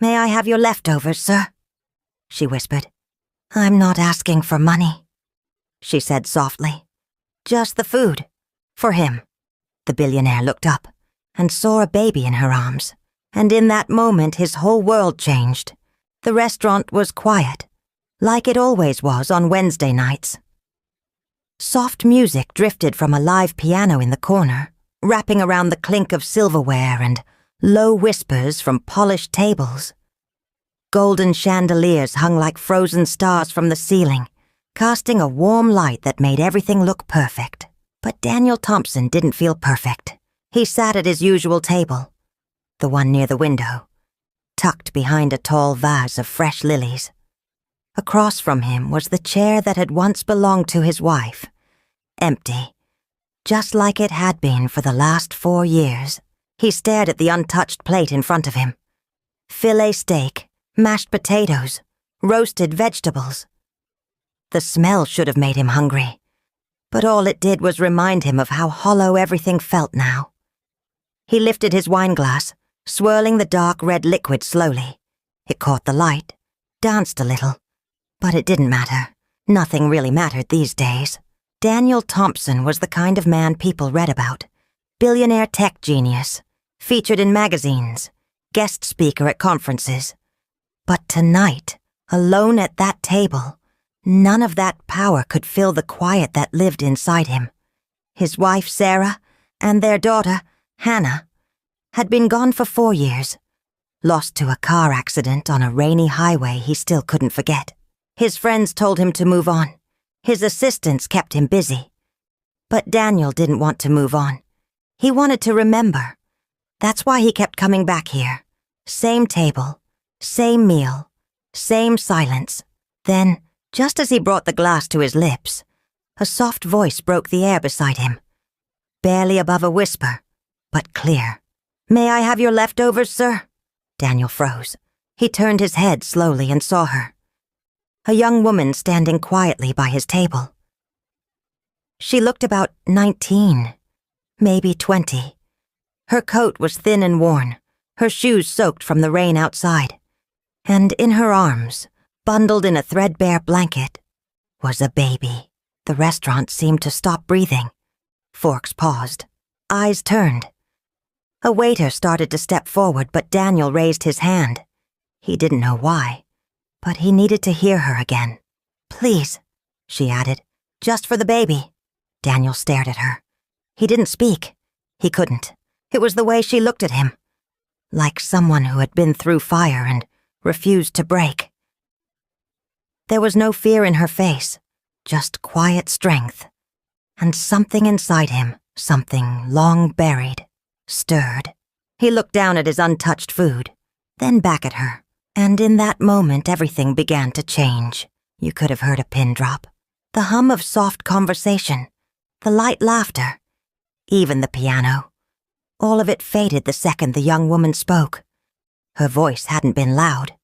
"May I have your leftovers, sir?" she whispered. "I'm not asking for money," she said softly. "Just the food. For him." The billionaire looked up and saw a baby in her arms, and in that moment his whole world changed. The restaurant was quiet, like it always was on Wednesday nights. Soft music drifted from a live piano in the corner, wrapping around the clink of silverware and low whispers from polished tables. Golden chandeliers hung like frozen stars from the ceiling, casting a warm light that made everything look perfect. But Daniel Thompson didn't feel perfect. He sat at his usual table, the one near the window, tucked behind a tall vase of fresh lilies. Across from him was the chair that had once belonged to his wife, empty, just like it had been for the last 4 years. He stared at the untouched plate in front of him. Filet steak, mashed potatoes, roasted vegetables. The smell should have made him hungry, but all it did was remind him of how hollow everything felt now. He lifted his wineglass, swirling the dark red liquid slowly. It caught the light, danced a little, but it didn't matter. Nothing really mattered these days. Daniel Thompson was the kind of man people read about. Billionaire tech genius, featured in magazines, guest speaker at conferences. But tonight, alone at that table, none of that power could fill the quiet that lived inside him. His wife, Sarah, and their daughter, Hannah, had been gone for 4 years, lost to a car accident on a rainy highway he still couldn't forget. His friends told him to move on. His assistants kept him busy. But Daniel didn't want to move on. He wanted to remember. That's why he kept coming back here. Same table, same meal, same silence. Then, just as he brought the glass to his lips, a soft voice broke the air beside him, barely above a whisper, but clear. "May I have your leftovers, sir?" Daniel froze. He turned his head slowly and saw her. A young woman standing quietly by his table. She looked about 19, maybe 20. Her coat was thin and worn, her shoes soaked from the rain outside, and in her arms, bundled in a threadbare blanket, was a baby. The restaurant seemed to stop breathing. Forks paused. Eyes turned. A waiter started to step forward, but Daniel raised his hand. He didn't know why, but he needed to hear her again. "Please," she added, "just for the baby." Daniel stared at her. He didn't speak. He couldn't. It was the way she looked at him, like someone who had been through fire and refused to break. There was no fear in her face, just quiet strength. And something inside him, something long buried, stirred. He looked down at his untouched food, then back at her. And in that moment, everything began to change. You could have heard a pin drop. The hum of soft conversation, the light laughter, even the piano. All of it faded the second the young woman spoke. Her voice hadn't been loud.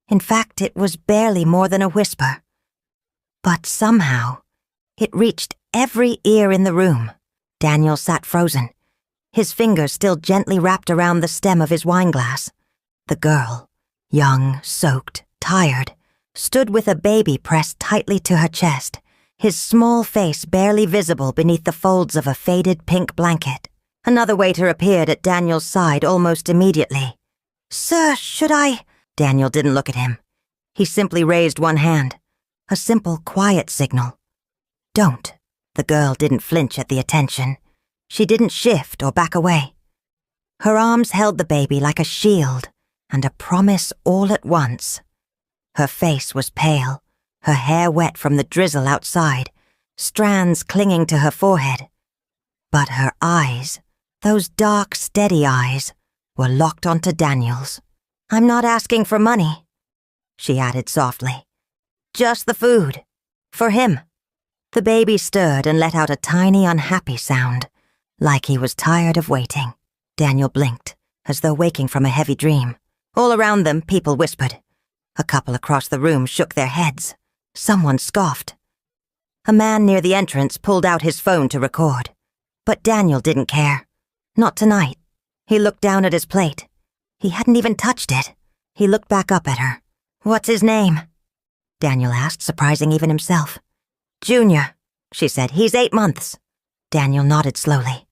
In fact, it was barely more than a whisper. But somehow, it reached every ear in the room. Daniel sat frozen, his fingers still gently wrapped around the stem of his wineglass. The girl, young, soaked, tired, stood with a baby pressed tightly to her chest, his small face barely visible beneath the folds of a faded pink blanket. Another waiter appeared at Daniel's side almost immediately. "Sir, should I—" Daniel didn't look at him. He simply raised one hand, a simple, quiet signal. "Don't." The girl didn't flinch at the attention. She didn't shift or back away. Her arms held the baby like a shield and a promise all at once. Her face was pale, her hair wet from the drizzle outside, strands clinging to her forehead. But her eyes, those dark, steady eyes, were locked onto Daniel's. "I'm not asking for money," she added softly. "Just the food. For him." The baby stirred and let out a tiny, unhappy sound, like he was tired of waiting. Daniel blinked, as though waking from a heavy dream. All around them, people whispered. A couple across the room shook their heads. Someone scoffed. A man near the entrance pulled out his phone to record. But Daniel didn't care. Not tonight. He looked down at his plate. He hadn't even touched it. He looked back up at her. "What's his name?" Daniel asked, surprising even himself. "Junior," she said. "He's 8 months." Daniel nodded slowly.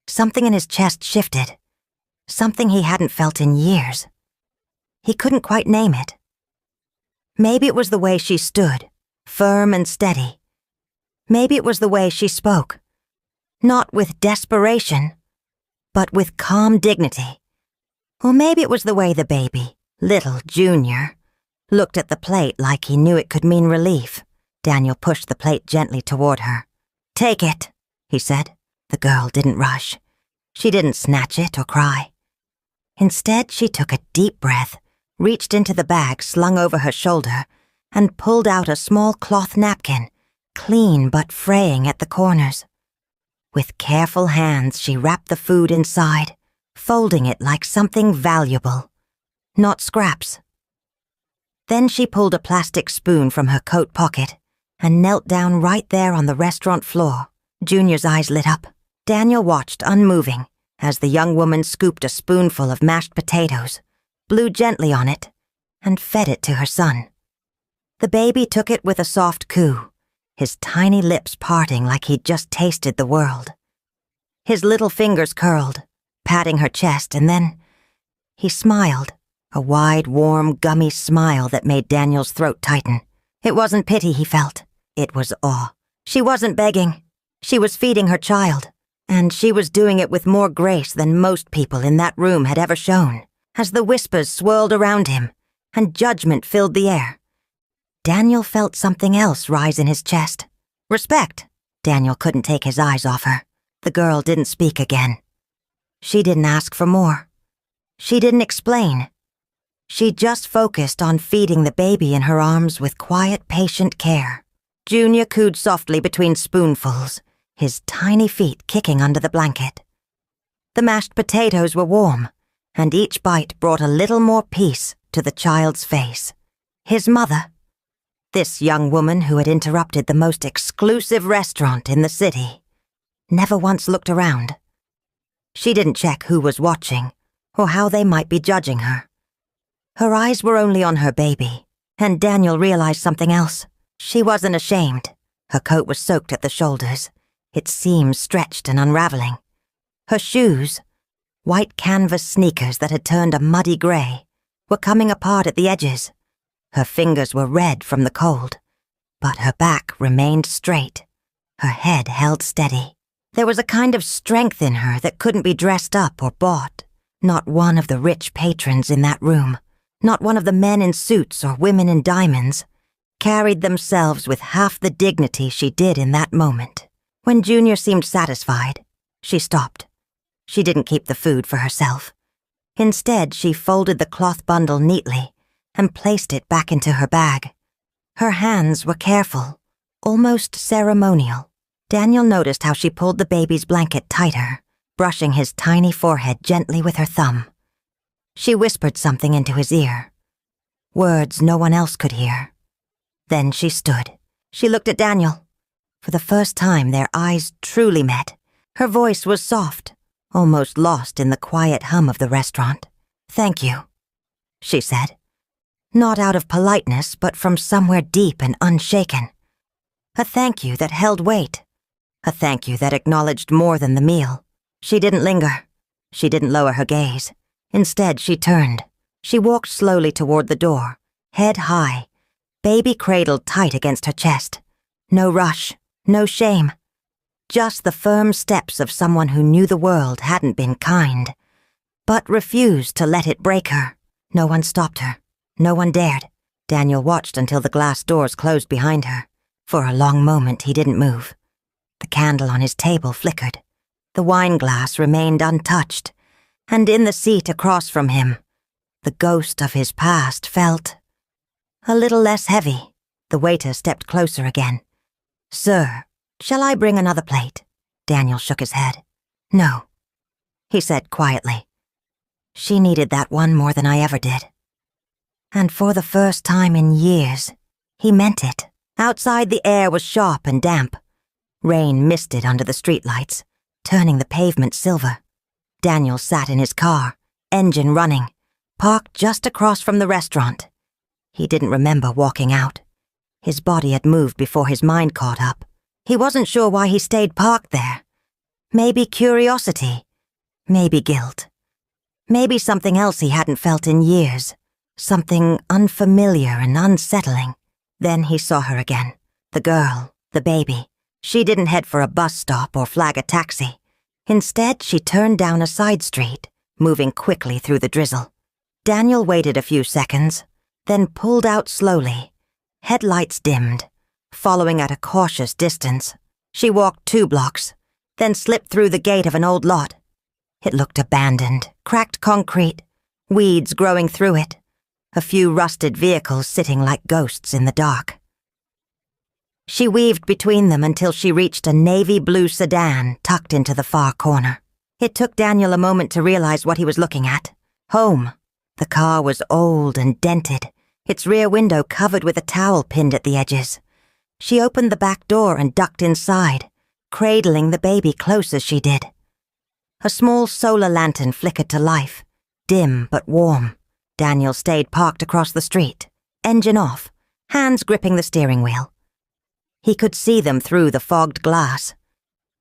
Something in his chest shifted. Something he hadn't felt in years. He couldn't quite name it. Maybe it was the way she stood, firm and steady. Maybe it was the way she spoke. Not with desperation, but with calm dignity. Or maybe it was the way the baby, little Junior, looked at the plate like he knew it could mean relief. Daniel pushed the plate gently toward her. "Take it," he said. The girl didn't rush. She didn't snatch it or cry. Instead, she took a deep breath, reached into the bag slung over her shoulder, and pulled out a small cloth napkin, clean but fraying at the corners. With careful hands, she wrapped the food inside, folding it like something valuable, not scraps. Then she pulled a plastic spoon from her coat pocket and knelt down right there on the restaurant floor. Junior's eyes lit up. Daniel watched unmoving as the young woman scooped a spoonful of mashed potatoes, blew gently on it, and fed it to her son. The baby took it with a soft coo, his tiny lips parting like he'd just tasted the world. His little fingers curled, patting her chest, and then he smiled, a wide, warm, gummy smile that made Daniel's throat tighten. It wasn't pity he felt. It was awe. She wasn't begging. She was feeding her child, and she was doing it with more grace than most people in that room had ever shown. As the whispers swirled around him and judgment filled the air, Daniel felt something else rise in his chest. Respect. Daniel couldn't take his eyes off her. The girl didn't speak again. She didn't ask for more. She didn't explain. She just focused on feeding the baby in her arms with quiet, patient care. Junior cooed softly between spoonfuls, his tiny feet kicking under the blanket. The mashed potatoes were warm, and each bite brought a little more peace to the child's face. His mother, this young woman who had interrupted the most exclusive restaurant in the city, never once looked around. She didn't check who was watching or how they might be judging her. Her eyes were only on her baby, and Daniel realized something else. She wasn't ashamed. Her coat was soaked at the shoulders, its seams stretched and unraveling. Her shoes, white canvas sneakers that had turned a muddy gray, were coming apart at the edges. Her fingers were red from the cold, but her back remained straight, her head held steady. There was a kind of strength in her that couldn't be dressed up or bought. Not one of the rich patrons in that room, not one of the men in suits or women in diamonds, carried themselves with half the dignity she did in that moment. When Junior seemed satisfied, she stopped. She didn't keep the food for herself. Instead, she folded the cloth bundle neatly and placed it back into her bag. Her hands were careful, almost ceremonial. Daniel noticed how she pulled the baby's blanket tighter, brushing his tiny forehead gently with her thumb. She whispered something into his ear, words no one else could hear. Then she stood. She looked at Daniel. For the first time, their eyes truly met. Her voice was soft, almost lost in the quiet hum of the restaurant. "Thank you," she said. Not out of politeness, but from somewhere deep and unshaken. A thank you that held weight. A thank you that acknowledged more than the meal. She didn't linger. She didn't lower her gaze. Instead, she turned. She walked slowly toward the door, head high, baby cradled tight against her chest. No rush, no shame. Just the firm steps of someone who knew the world hadn't been kind, but refused to let it break her. No one stopped her. No one dared. Daniel watched until the glass doors closed behind her. For a long moment, he didn't move. The candle on his table flickered. The wine glass remained untouched, and in the seat across from him, the ghost of his past felt a little less heavy. The waiter stepped closer again. "Sir, shall I bring another plate?" Daniel shook his head. "No," he said quietly. "She needed that one more than I ever did." And for the first time in years, he meant it. Outside, the air was sharp and damp. Rain misted under the streetlights, turning the pavement silver. Daniel sat in his car, engine running, parked just across from the restaurant. He didn't remember walking out. His body had moved before his mind caught up. He wasn't sure why he stayed parked there. Maybe curiosity. Maybe guilt. Maybe something else he hadn't felt in years. Something unfamiliar and unsettling. Then he saw her again. The girl, the baby. She didn't head for a bus stop or flag a taxi. Instead, she turned down a side street, moving quickly through the drizzle. Daniel waited a few seconds, then pulled out slowly. Headlights dimmed, following at a cautious distance. She walked 2 blocks, then slipped through the gate of an old lot. It looked abandoned, cracked concrete, weeds growing through it, a few rusted vehicles sitting like ghosts in the dark. She weaved between them until she reached a navy blue sedan tucked into the far corner. It took Daniel a moment to realize what he was looking at. Home. The car was old and dented, its rear window covered with a towel pinned at the edges. She opened the back door and ducked inside, cradling the baby close as she did. A small solar lantern flickered to life, dim but warm. Daniel stayed parked across the street, engine off, hands gripping the steering wheel. He could see them through the fogged glass.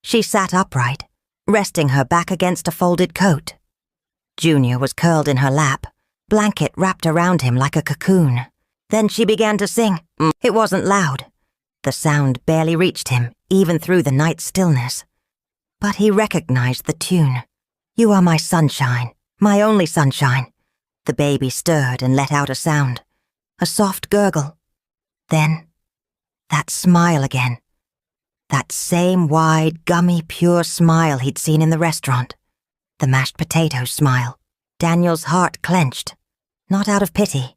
She sat upright, resting her back against a folded coat. Junior was curled in her lap, blanket wrapped around him like a cocoon. Then she began to sing. It wasn't loud. The sound barely reached him, even through the night stillness. But he recognized the tune. "You are my sunshine, my only sunshine." The baby stirred and let out a sound, a soft gurgle. Then, that smile again. That same wide, gummy, pure smile he'd seen in the restaurant. The mashed potatoes smile. Daniel's heart clenched. Not out of pity.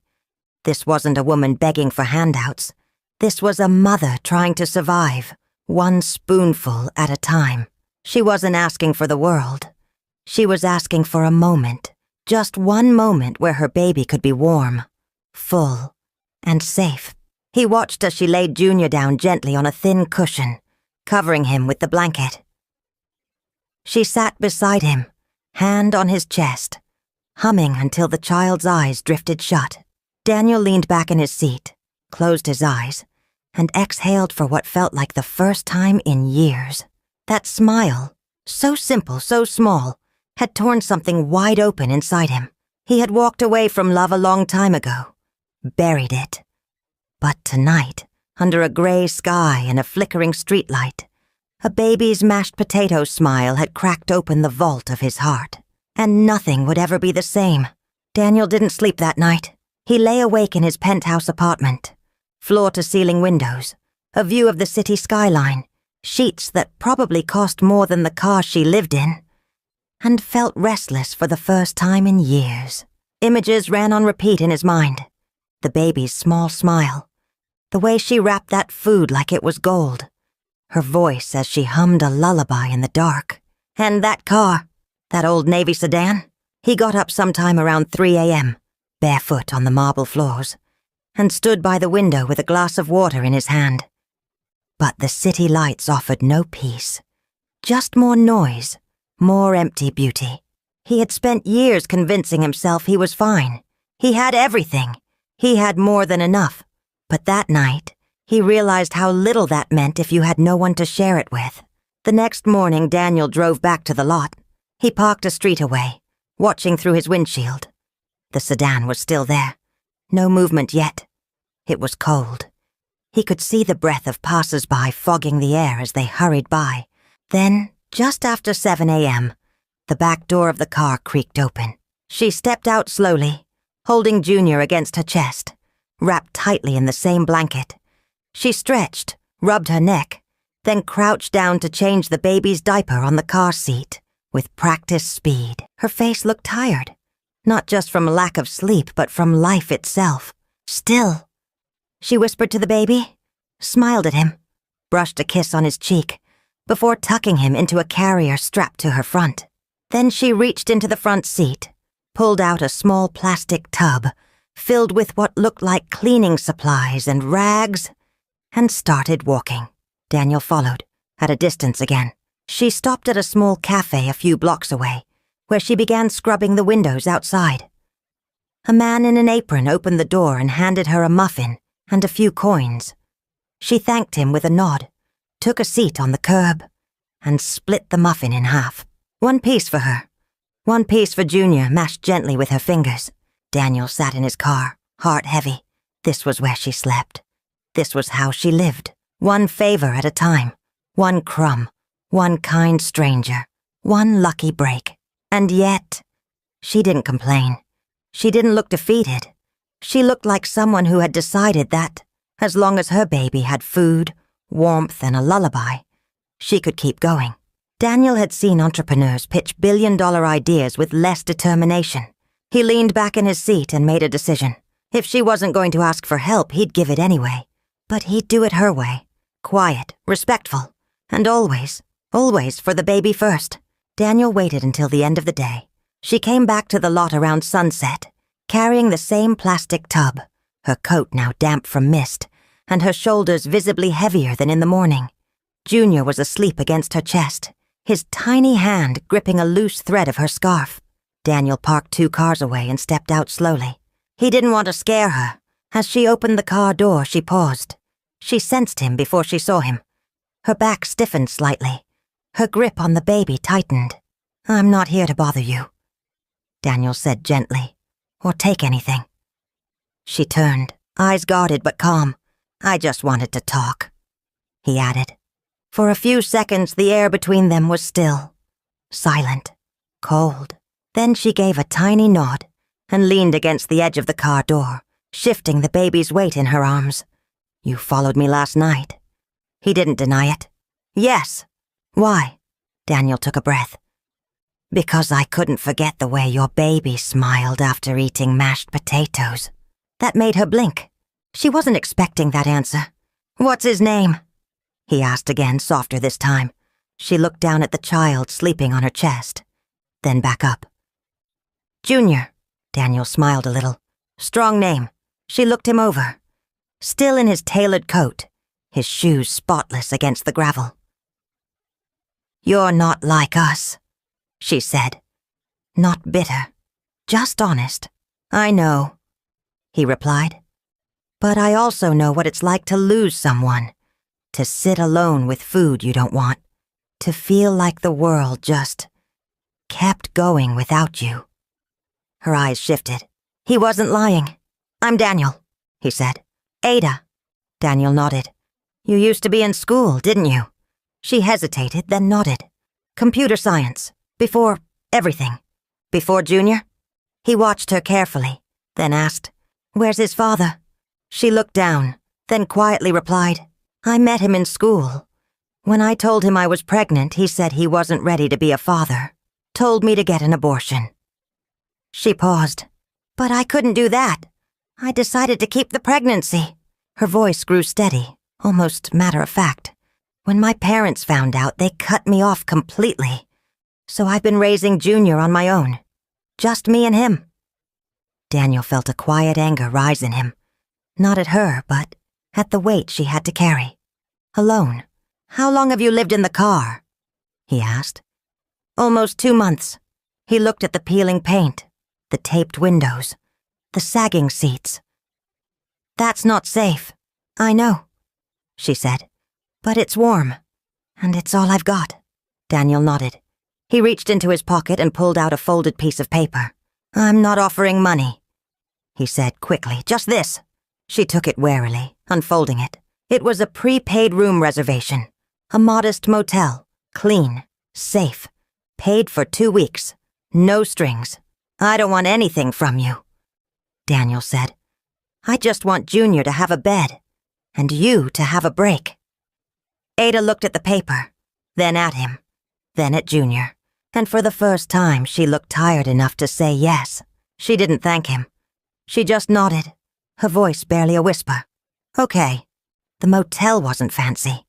This wasn't a woman begging for handouts. This was a mother trying to survive, one spoonful at a time. She wasn't asking for the world. She was asking for a moment, just one moment where her baby could be warm, full, and safe. He watched as she laid Junior down gently on a thin cushion, covering him with the blanket. She sat beside him, hand on his chest, humming until the child's eyes drifted shut. Daniel leaned back in his seat, closed his eyes, and exhaled for what felt like the first time in years. That smile, so simple, so small, had torn something wide open inside him. He had walked away from love a long time ago, buried it. But tonight, under a gray sky and a flickering streetlight, a baby's mashed potato smile had cracked open the vault of his heart. And nothing would ever be the same. Daniel didn't sleep that night. He lay awake in his penthouse apartment. Floor-to-ceiling windows, a view of the city skyline, sheets that probably cost more than the car she lived in, and felt restless for the first time in years. Images ran on repeat in his mind. The baby's small smile, the way she wrapped that food like it was gold, her voice as she hummed a lullaby in the dark. And that car, that old Navy sedan. He got up sometime around 3 a.m., barefoot on the marble floors, and stood by the window with a glass of water in his hand. But the city lights offered no peace, just more noise, more empty beauty. He had spent years convincing himself he was fine. He had everything. He had more than enough. But that night, he realized how little that meant if you had no one to share it with. The next morning, Daniel drove back to the lot. He parked a street away, watching through his windshield. The sedan was still there. No movement yet. It was cold. He could see the breath of passers-by fogging the air as they hurried by. Then, just after 7 a.m., the back door of the car creaked open. She stepped out slowly, holding Junior against her chest, wrapped tightly in the same blanket. She stretched, rubbed her neck, then crouched down to change the baby's diaper on the car seat with practiced speed. Her face looked tired, not just from lack of sleep, but from life itself. "Still," she whispered to the baby, smiled at him, brushed a kiss on his cheek, before tucking him into a carrier strapped to her front. Then she reached into the front seat, pulled out a small plastic tub filled with what looked like cleaning supplies and rags, and started walking. Daniel followed, at a distance again. She stopped at a small cafe a few blocks away, where she began scrubbing the windows outside. A man in an apron opened the door and handed her a muffin and a few coins. She thanked him with a nod, took a seat on the curb, and split the muffin in half. One piece for her. One piece for Junior, mashed gently with her fingers. Daniel sat in his car, heart heavy. This was where she slept. This was how she lived. One favor at a time. One crumb. One kind stranger. One lucky break. And yet, she didn't complain. She didn't look defeated. She looked like someone who had decided that, as long as her baby had food, warmth, and a lullaby, she could keep going. Daniel had seen entrepreneurs pitch billion-dollar ideas with less determination. He leaned back in his seat and made a decision. If she wasn't going to ask for help, he'd give it anyway. But he'd do it her way. Quiet, respectful, and always for the baby first. Daniel waited until the end of the day. She came back to the lot around sunset, carrying the same plastic tub, her coat now damp from mist, and her shoulders visibly heavier than in the morning. Junior was asleep against her chest, his tiny hand gripping a loose thread of her scarf. Daniel parked 2 cars away and stepped out slowly. He didn't want to scare her. As she opened the car door, she paused. She sensed him before she saw him. Her back stiffened slightly. Her grip on the baby tightened. "I'm not here to bother you," Daniel said gently, "or take anything." She turned, eyes guarded but calm. "I just wanted to talk," he added. For a few seconds, the air between them was still, silent, cold. Then she gave a tiny nod and leaned against the edge of the car door, shifting the baby's weight in her arms. "You followed me last night." He didn't deny it. "Yes." "Why?" Daniel took a breath. "Because I couldn't forget the way your baby smiled after eating mashed potatoes." That made her blink. She wasn't expecting that answer. "What's his name?" he asked again, softer this time. She looked down at the child sleeping on her chest, then back up. "Junior." Daniel smiled a little. "Strong name." She looked him over. Still in his tailored coat, his shoes spotless against the gravel. "You're not like us," she said. Not bitter, just honest. "I know," he replied. "But I also know what it's like to lose someone, to sit alone with food you don't want, to feel like the world just kept going without you." Her eyes shifted. He wasn't lying. "I'm Daniel," he said. "Ada." Daniel nodded. "You used to be in school, didn't you?" She hesitated, then nodded. "Computer science. Before everything. Before Junior?" He watched her carefully, then asked, "Where's his father?" She looked down, then quietly replied, "I met him in school. When I told him I was pregnant, he said he wasn't ready to be a father. Told me to get an abortion." She paused. "But I couldn't do that. I decided to keep the pregnancy." Her voice grew steady, almost matter-of-fact. "When my parents found out, they cut me off completely. So I've been raising Junior on my own. Just me and him." Daniel felt a quiet anger rise in him. Not at her, but at the weight she had to carry. Alone. "How long have you lived in the car?" he asked. "Almost 2 months." He looked at the peeling paint, the taped windows, the sagging seats. "That's not safe." "I know," she said. "But it's warm, and it's all I've got." Daniel nodded. He reached into his pocket and pulled out a folded piece of paper. "I'm not offering money," he said quickly. "Just this." She took it warily, unfolding it. It was a prepaid room reservation. A modest motel. Clean. Safe. Paid for 2 weeks. No strings. "I don't want anything from you," Daniel said. "I just want Junior to have a bed, and you to have a break." Ada looked at the paper, then at him, then at Junior, and for the first time she looked tired enough to say yes. She didn't thank him. She just nodded, her voice barely a whisper. "Okay." The motel wasn't fancy.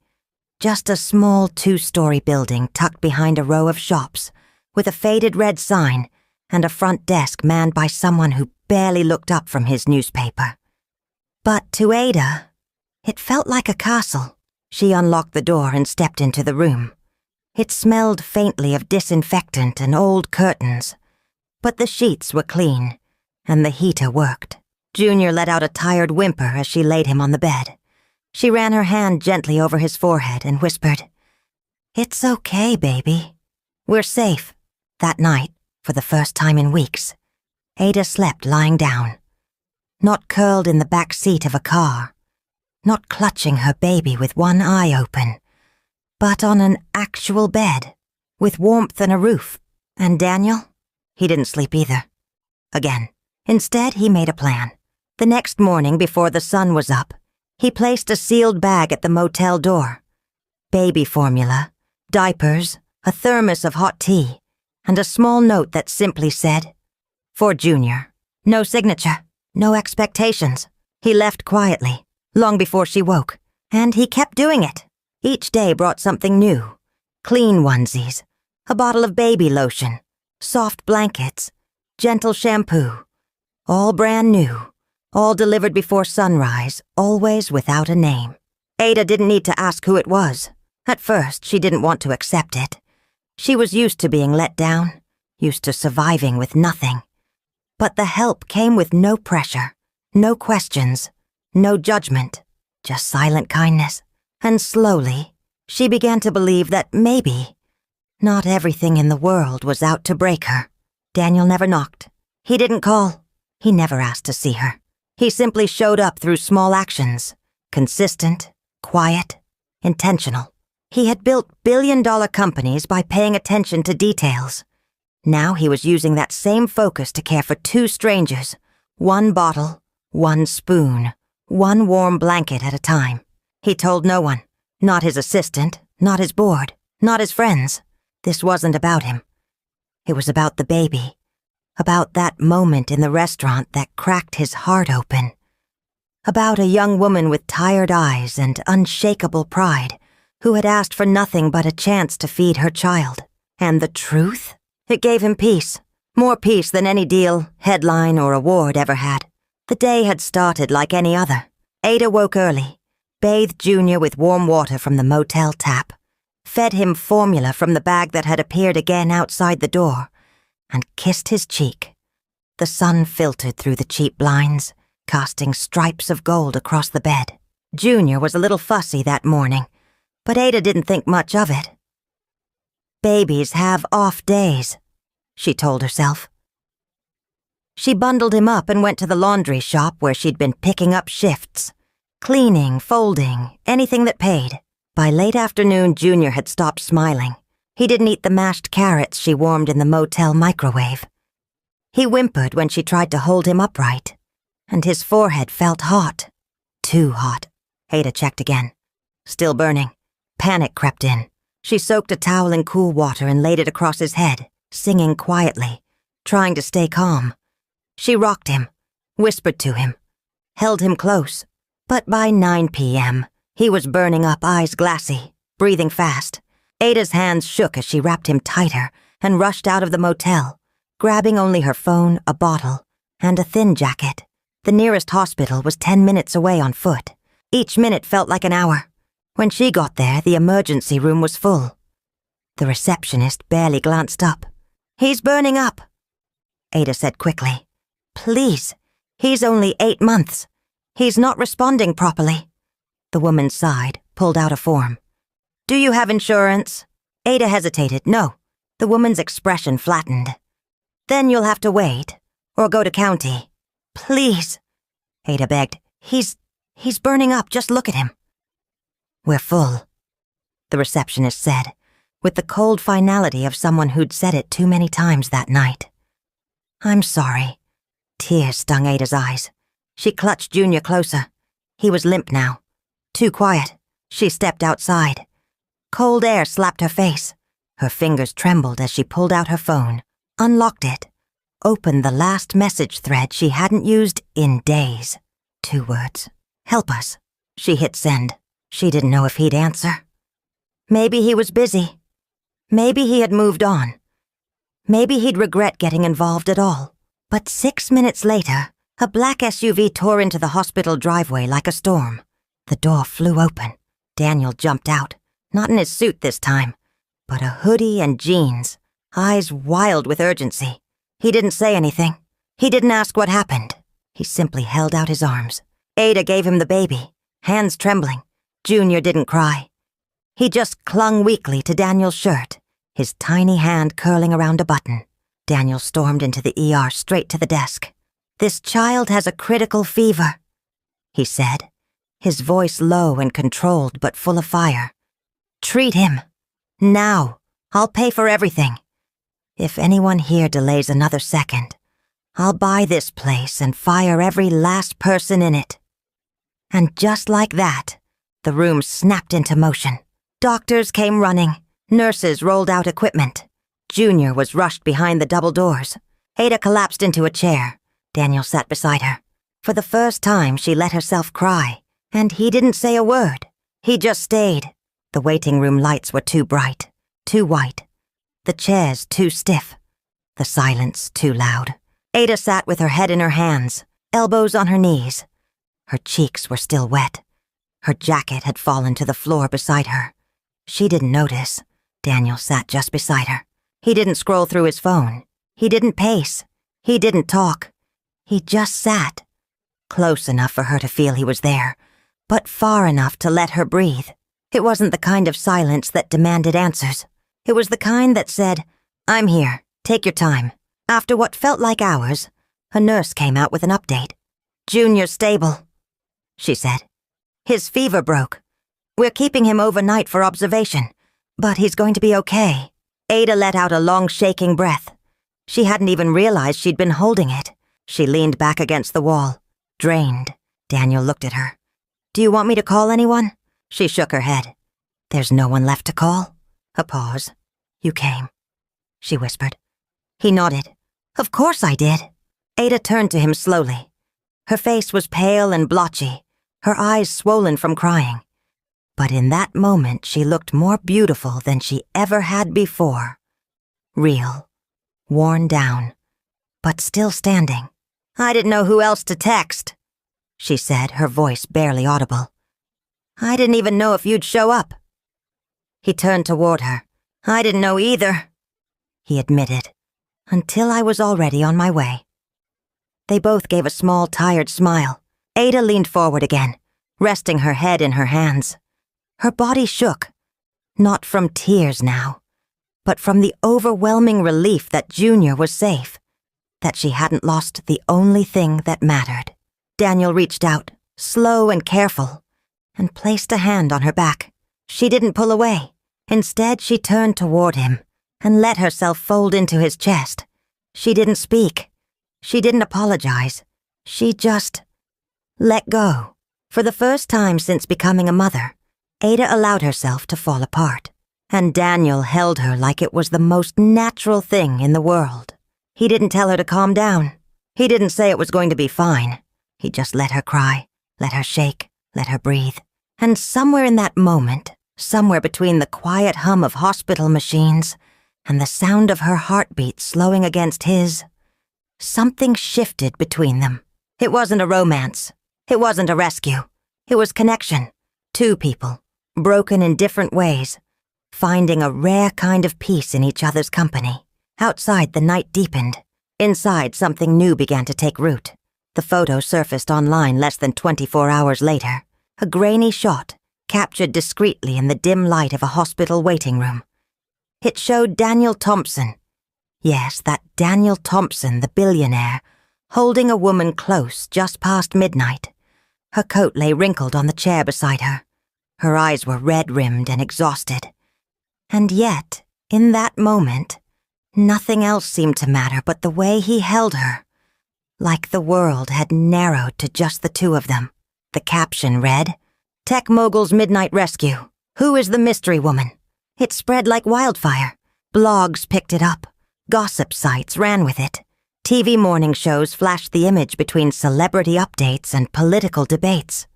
Just a small 2-story building tucked behind a row of shops, with a faded red sign and a front desk manned by someone who barely looked up from his newspaper. But to Ada, it felt like a castle. She unlocked the door and stepped into the room. It smelled faintly of disinfectant and old curtains, but the sheets were clean, and the heater worked. Junior let out a tired whimper as she laid him on the bed. She ran her hand gently over his forehead and whispered, "It's okay, baby. We're safe." That night, for the first time in weeks, Ada slept lying down. Not curled in the back seat of a car, not clutching her baby with one eye open, but on an actual bed, with warmth and a roof. And Daniel? He didn't sleep either. Again. Instead, he made a plan. The next morning, before the sun was up, he placed a sealed bag at the motel door. Baby formula, diapers, a thermos of hot tea, and a small note that simply said, "For Junior." No signature, no expectations. He left quietly, long before she woke, and he kept doing it. Each day brought something new. Clean onesies, a bottle of baby lotion, soft blankets, gentle shampoo. All brand new, all delivered before sunrise, always without a name. Ada didn't need to ask who it was. At first, she didn't want to accept it. She was used to being let down, used to surviving with nothing. But the help came with no pressure, no questions, no judgment, just silent kindness. And slowly, she began to believe that maybe not everything in the world was out to break her. Daniel never knocked. He didn't call. He never asked to see her. He simply showed up through small actions, consistent, quiet, intentional. He had built billion-dollar companies by paying attention to details. Now he was using that same focus to care for two strangers, one bottle, one spoon, one warm blanket at a time. He told no one, not his assistant, not his board, not his friends. This wasn't about him. It was about the baby. About that moment in the restaurant that cracked his heart open. About a young woman with tired eyes and unshakable pride who had asked for nothing but a chance to feed her child. And the truth? It gave him peace. More peace than any deal, headline, or award ever had. The day had started like any other. Ada woke early, bathed Junior with warm water from the motel tap, fed him formula from the bag that had appeared again outside the door, and kissed his cheek. The sun filtered through the cheap blinds, casting stripes of gold across the bed. Junior was a little fussy that morning, but Ada didn't think much of it. Babies have off days, she told herself. She bundled him up and went to the laundry shop where she'd been picking up shifts. Cleaning, folding, anything that paid. By late afternoon, Junior had stopped smiling. He didn't eat the mashed carrots she warmed in the motel microwave. He whimpered when she tried to hold him upright, and his forehead felt hot. Too hot. Ada checked again. Still burning. Panic crept in. She soaked a towel in cool water and laid it across his head, singing quietly, trying to stay calm. She rocked him, whispered to him, held him close. But by 9 p.m., he was burning up, eyes glassy, breathing fast. Ada's hands shook as she wrapped him tighter and rushed out of the motel, grabbing only her phone, a bottle, and a thin jacket. The nearest hospital was 10 minutes away on foot. Each minute felt like an hour. When she got there, the emergency room was full. The receptionist barely glanced up. "He's burning up," Ada said quickly. "Please, he's only 8 months. He's not responding properly." The woman sighed, pulled out a form. "Do you have insurance?" Ada hesitated. No. The woman's expression flattened. "Then you'll have to wait, or go to county." "Please," Ada begged. He's burning up. Just look at him." "We're full," the receptionist said, with the cold finality of someone who'd said it too many times that night. "I'm sorry." Tears stung Ada's eyes. She clutched Junior closer. He was limp now. Too quiet. She stepped outside. Cold air slapped her face. Her fingers trembled as she pulled out her phone, unlocked it, opened the last message thread she hadn't used in days. 2 words. "Help us." She hit send. She didn't know if he'd answer. Maybe he was busy. Maybe he had moved on. Maybe he'd regret getting involved at all. But 6 minutes later, a black SUV tore into the hospital driveway like a storm. The door flew open. Daniel jumped out, not in his suit this time, but a hoodie and jeans, eyes wild with urgency. He didn't say anything, He didn't ask what happened. He simply held out his arms. Ada gave him the baby, hands trembling. Junior didn't cry. He just clung weakly to Daniel's shirt, his tiny hand curling around a button. Daniel stormed into the ER straight to the desk. "This child has a critical fever," he said, his voice low and controlled but full of fire. "Treat him. Now. I'll pay for everything. If anyone here delays another second, I'll buy this place and fire every last person in it." And just like that, the room snapped into motion. Doctors came running. Nurses rolled out equipment. Junior was rushed behind the double doors. Ada collapsed into a chair. Daniel sat beside her. For the first time, she let herself cry, and he didn't say a word. He just stayed. The waiting room lights were too bright, too white. The chairs too stiff. The silence too loud. Ada sat with her head in her hands, elbows on her knees. Her cheeks were still wet. Her jacket had fallen to the floor beside her. She didn't notice. Daniel sat just beside her. He didn't scroll through his phone. He didn't pace. He didn't talk. He just sat. Close enough for her to feel he was there, but far enough to let her breathe. It wasn't the kind of silence that demanded answers. It was the kind that said, "I'm here. Take your time." After what felt like hours, a nurse came out with an update. "Junior's stable," she said. "His fever broke. We're keeping him overnight for observation, but he's going to be okay." Ada let out a long, shaking breath. She hadn't even realized she'd been holding it. She leaned back against the wall, drained. Daniel looked at her. "Do you want me to call anyone?" She shook her head. "There's no one left to call." A pause. "You came," she whispered. He nodded. "Of course I did." Ada turned to him slowly. Her face was pale and blotchy, her eyes swollen from crying. But in that moment she looked more beautiful than she ever had before. Real, worn down, but still standing. "I didn't know who else to text," she said, her voice barely audible. "I didn't even know if you'd show up." He turned toward her. "I didn't know either," he admitted, "until I was already on my way." They both gave a small, tired smile. Ada leaned forward again, resting her head in her hands. Her body shook, not from tears now, but from the overwhelming relief that Junior was safe, that she hadn't lost the only thing that mattered. Daniel reached out, slow and careful, and placed a hand on her back. She didn't pull away. Instead, she turned toward him and let herself fold into his chest. She didn't speak. She didn't apologize. She just let go. For the first time since becoming a mother, Ada allowed herself to fall apart, and Daniel held her like it was the most natural thing in the world. He didn't tell her to calm down. He didn't say it was going to be fine. He just let her cry, let her shake, let her breathe. And somewhere in that moment, somewhere between the quiet hum of hospital machines and the sound of her heartbeat slowing against his, something shifted between them. It wasn't a romance. It wasn't a rescue. It was connection. Two people, broken in different ways, finding a rare kind of peace in each other's company. Outside, the night deepened. Inside, something new began to take root. The photo surfaced online less than 24 hours later. A grainy shot, captured discreetly in the dim light of a hospital waiting room. It showed Daniel Thompson. Yes, that Daniel Thompson, the billionaire, holding a woman close just past midnight. Her coat lay wrinkled on the chair beside her. Her eyes were red-rimmed and exhausted. And yet, in that moment, nothing else seemed to matter but the way he held her. Like the world had narrowed to just the two of them. The caption read, "Tech mogul's midnight rescue. Who is the mystery woman?" It spread like wildfire. Blogs picked it up. Gossip sites ran with it. TV morning shows flashed the image between celebrity updates and political debates.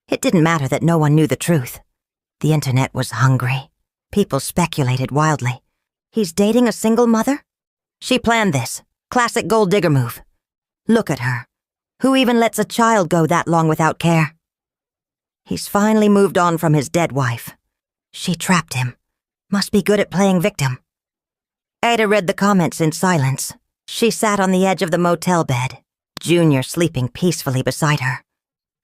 It didn't matter that no one knew the truth. The internet was hungry. People speculated wildly. He's dating a single mother? She planned this. Classic gold digger move. Look at her. Who even lets a child go that long without care? He's finally moved on from his dead wife. She trapped him. Must be good at playing victim. Ada read the comments in silence. She sat on the edge of the motel bed, Junior sleeping peacefully beside her.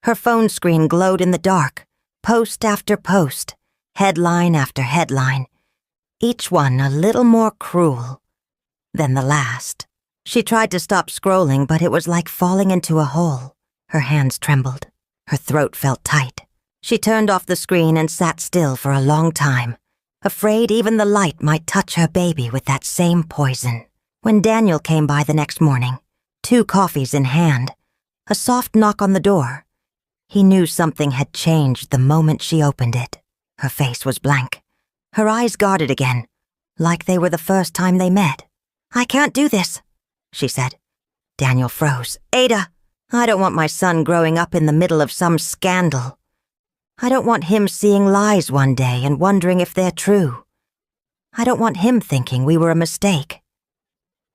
Her phone screen glowed in the dark, post after post, headline after headline, each one a little more cruel than the last. She tried to stop scrolling, but it was like falling into a hole. Her hands trembled. Her throat felt tight. She turned off the screen and sat still for a long time, afraid even the light might touch her baby with that same poison. When Daniel came by the next morning, 2 coffees in hand, a soft knock on the door, he knew something had changed the moment she opened it. Her face was blank, her eyes guarded again, like they were the first time they met. "I can't do this," she said. Daniel froze. "Ada, I don't want my son growing up in the middle of some scandal. I don't want him seeing lies one day and wondering if they're true. I don't want him thinking we were a mistake."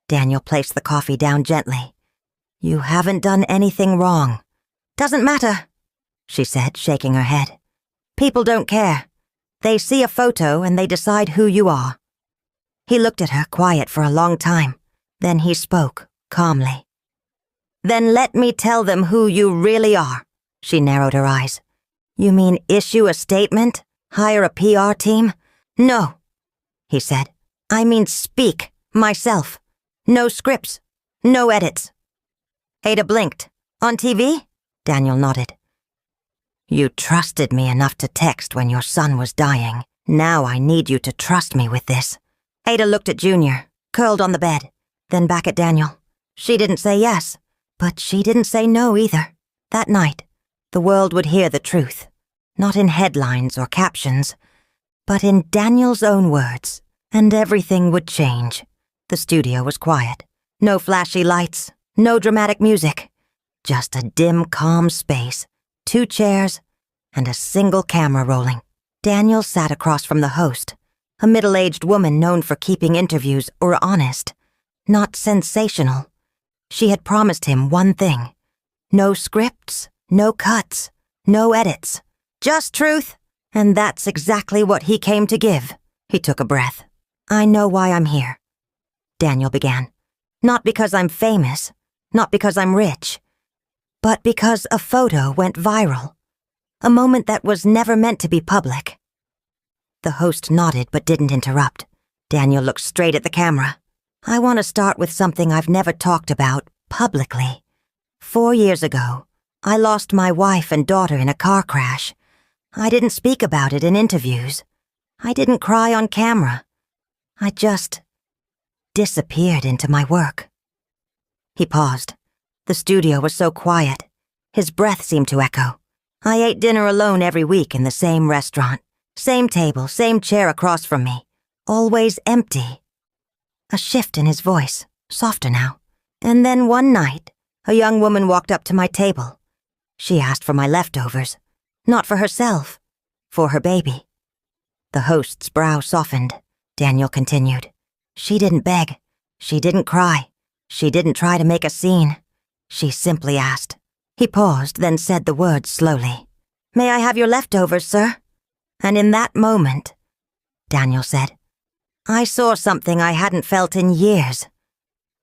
Daniel placed the coffee down gently. "You haven't done anything wrong." "Doesn't matter," she said, shaking her head. "People don't care. They see a photo and they decide who you are." He looked at her, quiet for a long time. Then he spoke, calmly. "Then let me tell them who you really are." She narrowed her eyes. "You mean issue a statement? Hire a PR team?" "No," he said. "I mean speak, myself. No scripts, no edits." Ada blinked. "On TV?" Daniel nodded. "You trusted me enough to text when your son was dying. Now I need you to trust me with this." Ada looked at Junior, curled on the bed, then back at Daniel. She didn't say yes, but she didn't say no either. That night, the world would hear the truth, not in headlines or captions, but in Daniel's own words, and everything would change. The studio was quiet. No flashy lights, no dramatic music, just a dim, calm space, 2 chairs, and a single camera rolling. Daniel sat across from the host, a middle-aged woman known for keeping interviews honest, not sensational. She had promised him one thing: no scripts, no cuts, no edits, just truth, and that's exactly what he came to give. He took a breath. "I know why I'm here," Daniel began. "Not because I'm famous, not because I'm rich, but because a photo went viral. A moment that was never meant to be public." The host nodded but didn't interrupt. Daniel looked straight at the camera. "I want to start with something I've never talked about publicly. 4 years ago, I lost my wife and daughter in a car crash. I didn't speak about it in interviews. I didn't cry on camera. I just disappeared into my work." He paused. The studio was so quiet. His breath seemed to echo. "I ate dinner alone every week in the same restaurant. Same table, same chair across from me. Always empty." A shift in his voice, softer now. "And then one night, a young woman walked up to my table. She asked for my leftovers. Not for herself, for her baby." The host's brow softened. Daniel continued. "She didn't beg. She didn't cry. She didn't try to make a scene. She simply asked." He paused, then said the words slowly. "May I have your leftovers, sir?" And in that moment, Daniel said, I saw something I hadn't felt in years.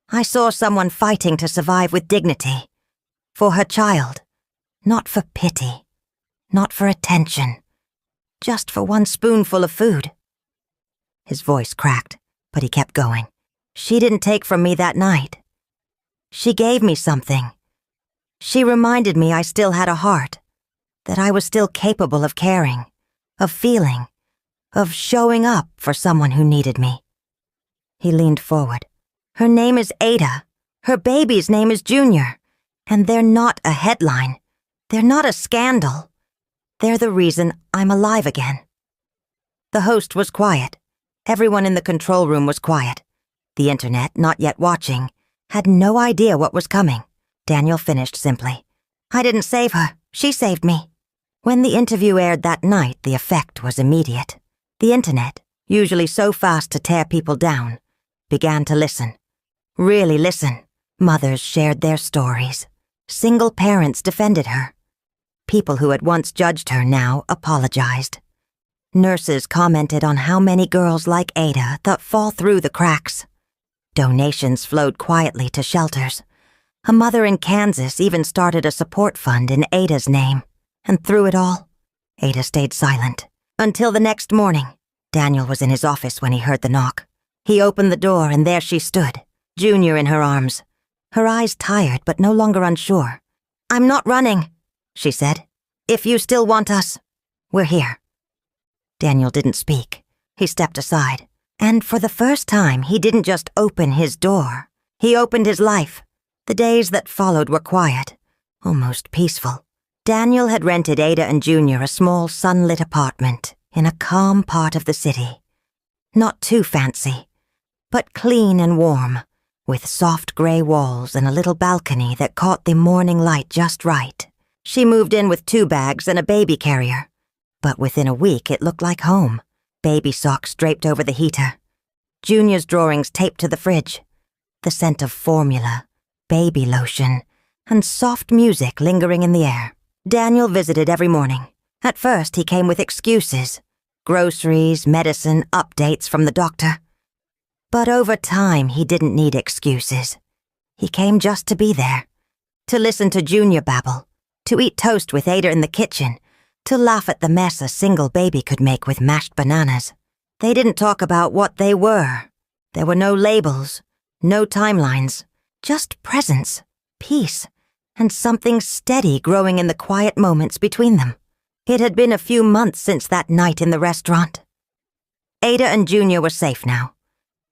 I saw someone fighting to survive with dignity. For her child. Not for pity. Not for attention. Just for one spoonful of food. His voice cracked, but he kept going. She didn't take from me that night. She gave me something. She reminded me I still had a heart, that I was still capable of caring, of feeling, of showing up for someone who needed me. He leaned forward. Her name is Ada. Her baby's name is Junior. And they're not a headline. They're not a scandal. They're the reason I'm alive again. The host was quiet. Everyone in the control room was quiet. The internet, not yet watching, had no idea what was coming. Daniel finished simply. I didn't save her. She saved me. When the interview aired that night, the effect was immediate. The internet, usually so fast to tear people down, began to listen. Really listen. Mothers shared their stories. Single parents defended her. People who had once judged her now apologized. Nurses commented on how many girls like Ada that fall through the cracks. Donations flowed quietly to shelters. A mother in Kansas even started a support fund in Ada's name. And through it all, Ada stayed silent. Until the next morning, Daniel was in his office when he heard the knock. He opened the door and there she stood, Junior in her arms, her eyes tired but no longer unsure. "I'm not running," she said. "If you still want us, we're here." Daniel didn't speak. He stepped aside. And for the first time, he didn't just open his door. He opened his life. The days that followed were quiet, almost peaceful. Daniel had rented Ada and Junior a small sunlit apartment in a calm part of the city. Not too fancy, but clean and warm, with soft gray walls and a little balcony that caught the morning light just right. She moved in with 2 bags and a baby carrier. But within a week, it looked like home. Baby socks draped over the heater. Junior's drawings taped to the fridge. The scent of formula, baby lotion, and soft music lingering in the air. Daniel visited every morning. At first, he came with excuses. Groceries, medicine, updates from the doctor. But over time, he didn't need excuses. He came just to be there. To listen to Junior babble. To eat toast with Ada in the kitchen. To laugh at the mess a single baby could make with mashed bananas. They didn't talk about what they were. There were no labels, no timelines, just presence, peace, and something steady growing in the quiet moments between them. It had been a few months since that night in the restaurant. Ada and Junior were safe now.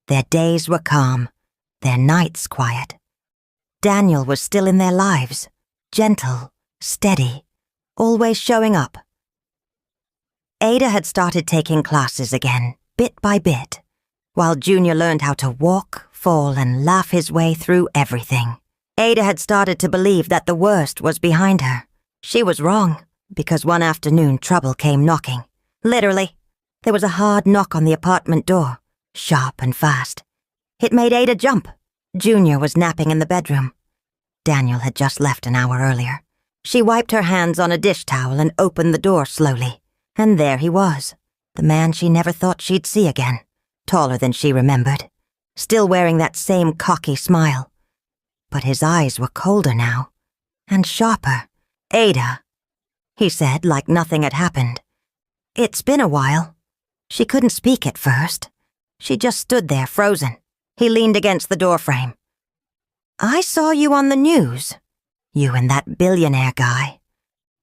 Their days were calm, their nights quiet. Daniel was still in their lives, gentle, steady, always showing up. Ada had started taking classes again, bit by bit, while Junior learned how to walk, fall, and laugh his way through everything. Ada had started to believe that the worst was behind her. She was wrong, because one afternoon trouble came knocking. Literally, there was a hard knock on the apartment door, sharp and fast. It made Ada jump. Junior was napping in the bedroom. Daniel had just left an hour earlier. She wiped her hands on a dish towel and opened the door slowly. And there he was, the man she never thought she'd see again, taller than she remembered, still wearing that same cocky smile. But his eyes were colder now, and sharper. "Ada," he said like nothing had happened. "It's been a while." She couldn't speak at first. She just stood there frozen. He leaned against the doorframe. "I saw you on the news. You and that billionaire guy.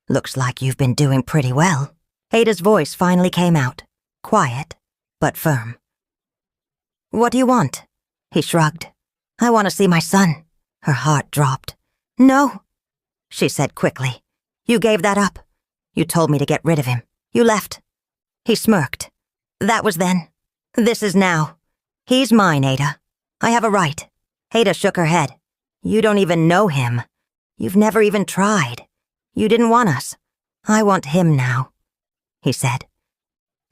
Looks like you've been doing pretty well." Ada's voice finally came out, quiet, but firm. "What do you want?" He shrugged. "I want to see my son." Her heart dropped. "No," she said quickly. "You gave that up. You told me to get rid of him. You left." He smirked. "That was then. This is now. He's mine, Ada. I have a right." Ada shook her head. "You don't even know him. You've never even tried. You didn't want us. I want him now," he said.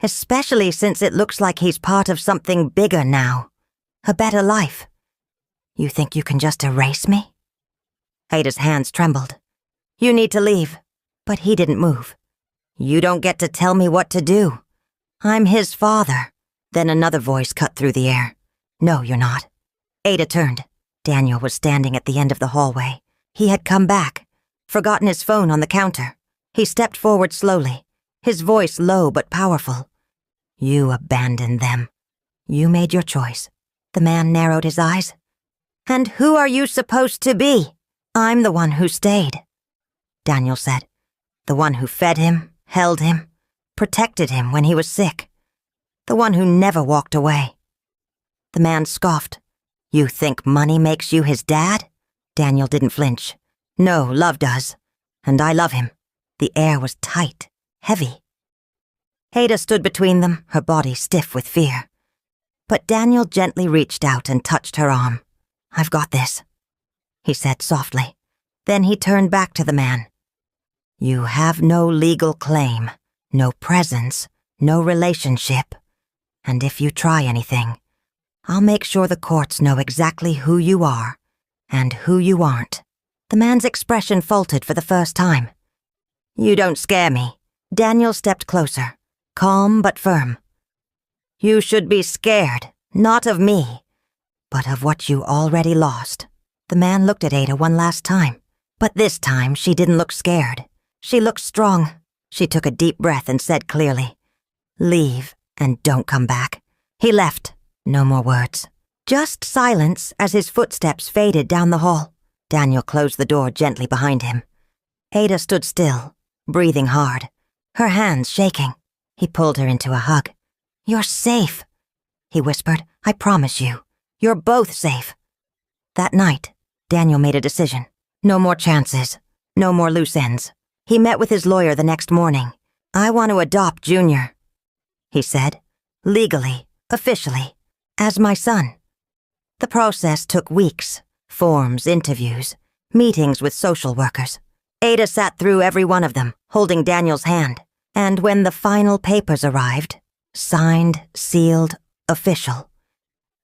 "Especially since it looks like he's part of something bigger now. A better life. You think you can just erase me?" Ada's hands trembled. "You need to leave." But he didn't move. "You don't get to tell me what to do. I'm his father." Then another voice cut through the air. "No, you're not." Ada turned. Daniel was standing at the end of the hallway. He had come back, forgotten his phone on the counter. He stepped forward slowly, his voice low but powerful. "You abandoned them. You made your choice." The man narrowed his eyes. "And who are you supposed to be?" "I'm the one who stayed," Daniel said. "The one who fed him, held him, protected him when he was sick. The one who never walked away." The man scoffed. "You think money makes you his dad?" Daniel didn't flinch. "No, love does. And I love him." The air was tight, heavy. Ada stood between them, her body stiff with fear. But Daniel gently reached out and touched her arm. "I've got this," he said softly. Then he turned back to the man. "You have no legal claim, no presence, no relationship. And if you try anything, I'll make sure the courts know exactly who you are and who you aren't." The man's expression faltered for the first time. "You don't scare me." Daniel stepped closer, calm but firm. "You should be scared, not of me. but of what you already lost. The man looked at Ada one last time, but this time she didn't look scared. She looked strong. She took a deep breath and said clearly, "Leave and don't come back." He left. No more words. Just silence as his footsteps faded down the hall. Daniel closed the door gently behind him. Ada stood still, breathing hard, her hands shaking. He pulled her into a hug. "You're safe," he whispered. "I promise you. You're both safe." That night, Daniel made a decision. No more chances. No more loose ends. He met with his lawyer the next morning. "I want to adopt Junior," he said, "legally, officially, as my son." The process took weeks. Forms, interviews, meetings with social workers. Ada sat through every one of them, holding Daniel's hand. And when the final papers arrived, signed, sealed, official,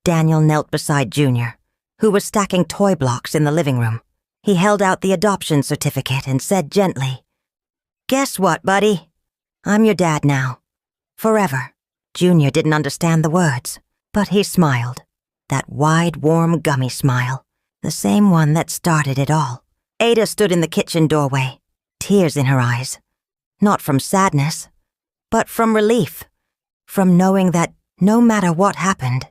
Daniel knelt beside Junior, who was stacking toy blocks in the living room. He held out the adoption certificate and said gently, "Guess what, buddy? I'm your dad now. Forever." Junior didn't understand the words, but he smiled. That wide, warm, gummy smile. The same one that started it all. Ada stood in the kitchen doorway, tears in her eyes. Not from sadness, but from relief. From knowing that no matter what happened,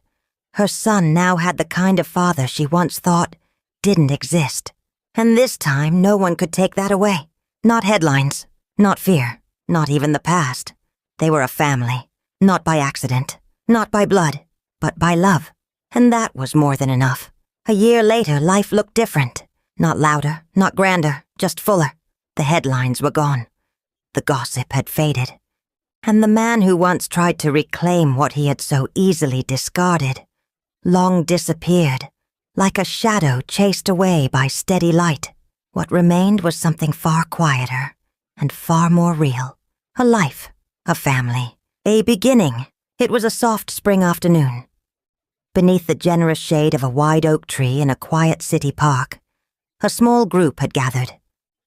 her son now had the kind of father she once thought didn't exist. And this time, no one could take that away. Not headlines, not fear, not even the past. They were a family, not by accident, not by blood, but by love. And that was more than enough. A year later, life looked different. Not louder, not grander, just fuller. The headlines were gone. The gossip had faded. And the man who once tried to reclaim what he had so easily discarded long disappeared, like a shadow chased away by steady light. What remained was something far quieter and far more real. A life, a family, a beginning. It was a soft spring afternoon. Beneath the generous shade of a wide oak tree in a quiet city park, a small group had gathered.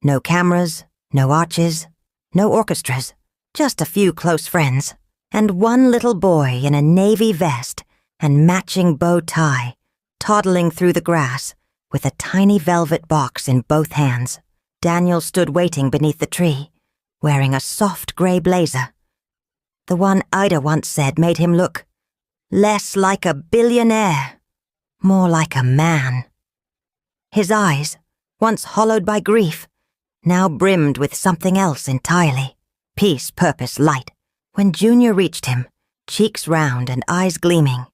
No cameras, no arches, no orchestras, just a few close friends, and one little boy in a navy vest and matching bow tie, toddling through the grass with a tiny velvet box in both hands. Daniel stood waiting beneath the tree, wearing a soft gray blazer. The one Ida once said made him look less like a billionaire, more like a man. His eyes, once hollowed by grief, now brimmed with something else entirely. Peace, purpose, light. When Junior reached him, cheeks round and eyes gleaming,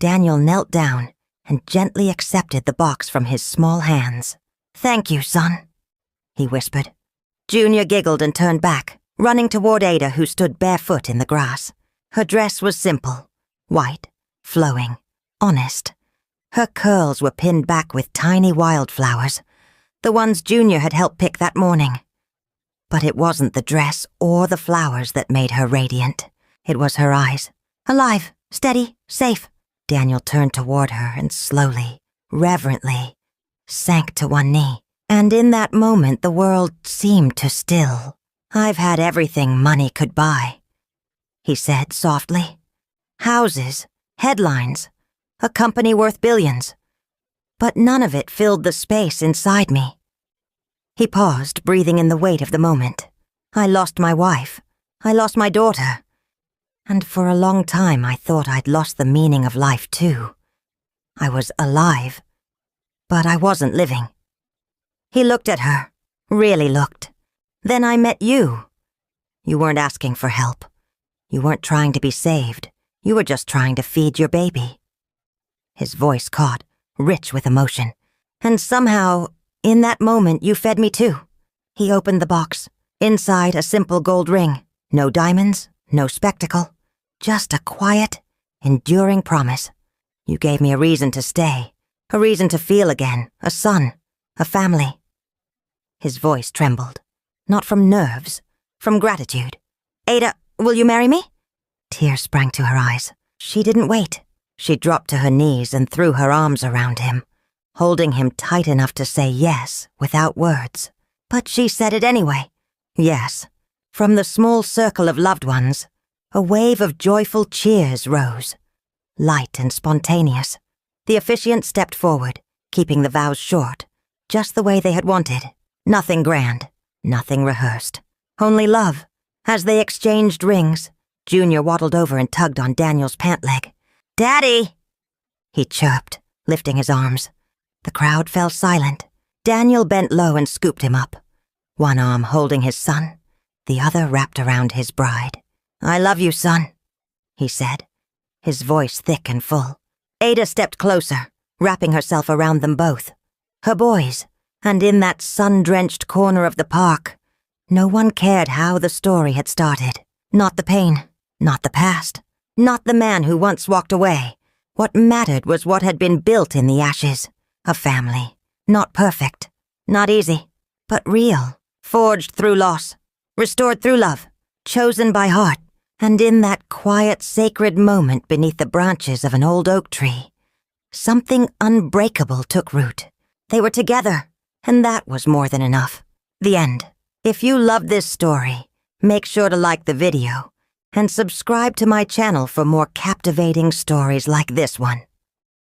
Daniel knelt down and gently accepted the box from his small hands. "Thank you, son," he whispered. Junior giggled and turned back, running toward Ada, who stood barefoot in the grass. Her dress was simple, white, flowing, honest. Her curls were pinned back with tiny wildflowers, the ones Junior had helped pick that morning. But it wasn't the dress or the flowers that made her radiant. It was her eyes. Alive, steady, safe. Daniel turned toward her and slowly, reverently, sank to one knee. And in that moment the world seemed to still. "I've had everything money could buy," he said softly. "Houses, headlines, a company worth billions. But none of it filled the space inside me." He paused, breathing in the weight of the moment. "I lost my wife. I lost my daughter. And for a long time I thought I'd lost the meaning of life too. I was alive, but I wasn't living." He looked at her, really looked. "Then I met you. You weren't asking for help. You weren't trying to be saved. You were just trying to feed your baby." His voice caught, rich with emotion. "And somehow, in that moment, you fed me too." He opened the box. Inside, a simple gold ring. No diamonds, no spectacle. Just a quiet, enduring promise. You gave me a reason to stay, a reason to feel again, a son, a family. His voice trembled. Not from nerves, from gratitude. "Ada, will you marry me?" Tears sprang to her eyes. She didn't wait. She dropped to her knees and threw her arms around him, holding him tight enough to say yes without words. But she said it anyway. Yes. From the small circle of loved ones, a wave of joyful cheers rose, light and spontaneous. The officiant stepped forward, keeping the vows short, just the way they had wanted. Nothing grand, nothing rehearsed. Only love. As they exchanged rings, Junior waddled over and tugged on Daniel's pant leg. "Daddy!" he chirped, lifting his arms. The crowd fell silent. Daniel bent low and scooped him up, one arm holding his son, the other wrapped around his bride. "I love you, son," he said, his voice thick and full. Ada stepped closer, wrapping herself around them both. Her boys, and in that sun-drenched corner of the park, no one cared how the story had started. Not the pain, not the past, not the man who once walked away. What mattered was what had been built in the ashes. A family. Not perfect, not easy, but real. Forged through loss, restored through love, chosen by heart. And in that quiet, sacred moment beneath the branches of an old oak tree, something unbreakable took root. They were together, and that was more than enough. The end. If you loved this story, make sure to like the video and subscribe to my channel for more captivating stories like this one.